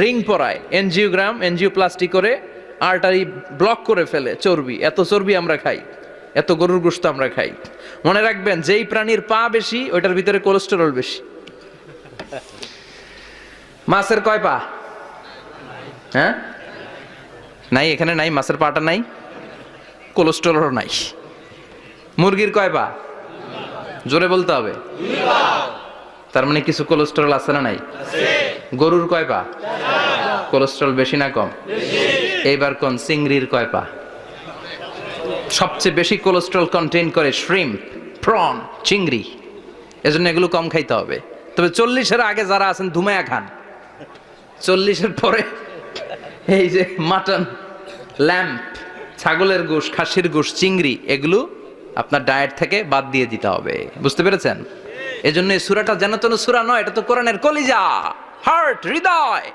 Ring পরায়, angioplasty করে artery block করে ফেলে। চর্বি, এত চর্বি আমরা খাই, এত গরুর গোশত আমরা খাই। মনে রাখবেন, যেই প্রাণীর পা বেশি ওইটার ভিতরে কোলেস্টেরল বেশি। মাছের কয় পা? হ্যাঁ, নাই, এখানে নাই, মাছের পাটা নাই, কোলেস্টেরল নাই। মুরগির কয় পা? জোরে বলতে হবে। তার মানে কিছু কোলেস্টেরল আছে না নাই? গরুর কয় পা? কোলেস্টেরল বেশি না কম? এইবার কোন চিংড়ির কয় পা? সবচেয়ে বেশি কোলেস্টেরল কন্টেইন করে শ্রিম্প, প্রন, চিংড়ি। এজন্য এগুলো কম খাইতে হবে। তবে 40-এর আগে যারা আছেন ধুমায়া খান, 40-এর পরে এই যে মাটন, ল্যাম্প, ছাগলের গোশ, খাসির গোশ, চিংড়ি, এগুলো আপনার ডায়েট থেকে বাদ দিয়ে দিতে হবে। বুঝতে পেরেছেন? এজন্য এই সূরাটা যেন তেন সূরা নয়, এটা তো কোরআনের কলিজা, হার্ট, হৃদয়।